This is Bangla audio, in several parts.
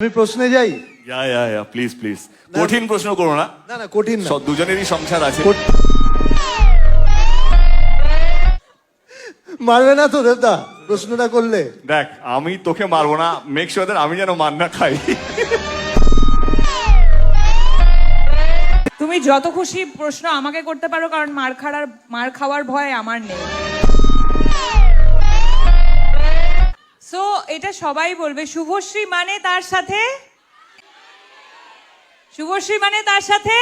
আমি প্রশ্নে যাই। প্লিজ প্লিজ, কঠিন প্রশ্ন করো না। না না কঠিন না, দুজনেরই সংসার আছে। মারবে না তো দেবদা প্রশ্নটা করলে? দেখ, আমি তোকে মারবো না, মেক শিওর দ্যাট আমি যেন মার না খাই। তুমি যত খুশি প্রশ্ন আমাকে করতে পারো, কারণ মার খাওয়ার ভয় আমার নেই। সো এটা সবাই বলবে, শুভশ্রী মানে তার সাথে, শুভশ্রী মানে তার সাথে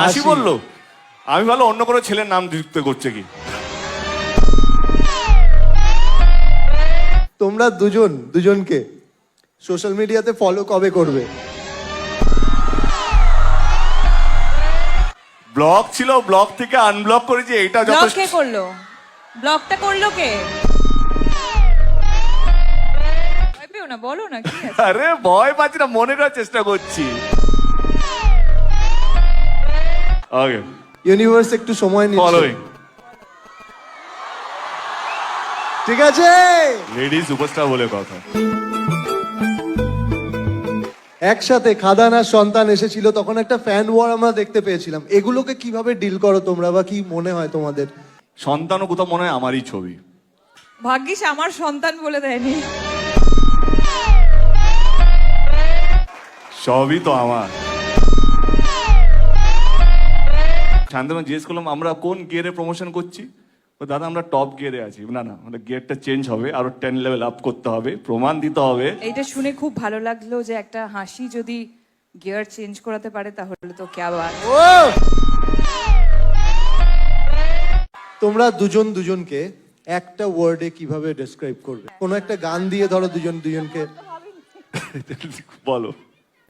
হাসি বললো। আমি ভালো অন্য কোনো ছেলের নাম যুক্ত করছে কি। তোমরা দুজনকে সোশ্যাল মিডিয়াতে ফলো কবে করবে? ব্লক ছিল, ব্লক থেকে আনব্লক করেছি, এটা ব্লক যথেষ্ট। কে করলো? ব্লকটা করলো কে? ভয় পেও না, বলো না কি আছে। আরে ভয় পাচ্ছি না, মনে করার চেষ্টা করছি। ওকে, ইউনিভার্স একটু সময় নিচ্ছে। ফলোইং। ঠিক আছে, লেডি সুপারস্টার বলে কথা। একসাথে খাদান আর সন্তান এসেছিল, তখন একটা ফ্যান ওয়ার আমরা দেখতে পেয়েছিলাম। এগুলোকে কিভাবে ডিল করো তোমরা, বা কি মনে হয় তোমাদের? সন্তানও কোথাও মনে হয় আমারই ছবি। ভাগ্যিস আমার সন্তান বলে দেয়নি। সবই তো আমার। শান্তনু জিজ্ঞেস করলাম আমরা কোন গিয়ারে প্রমোশন করছি। দাদা আমরা টপ গিয়ারে আছি। না না, আমাদের গিয়ারটা চেঞ্জ হবে, আরো 10 লেভেল আপ করতে হবে, প্রমাণ দিতে হবে। এইটা শুনে খুব ভালো লাগলো যে একটা হাসি যদি গিয়ার চেঞ্জ করাতে পারে তাহলে তো ক্যা বাত। ও তোমরা দুজনকে একটা ওয়ার্ডে কিভাবে ডেসক্রাইব করবে? কোনো একটা গান দিয়ে ধরো দুজনকে। বলো।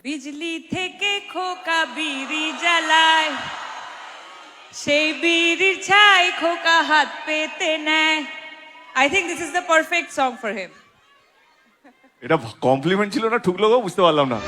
বিজলি থেকে খোকা বিড়ি জ্বালায়, সেই বিড়ির ছাই খোকা হাত পেতে নেয়। I think this is the perfect song for him. এটা কমপ্লিমেন্ট ছিল না ঠুকলো গো, বুঝতে পারলাম না।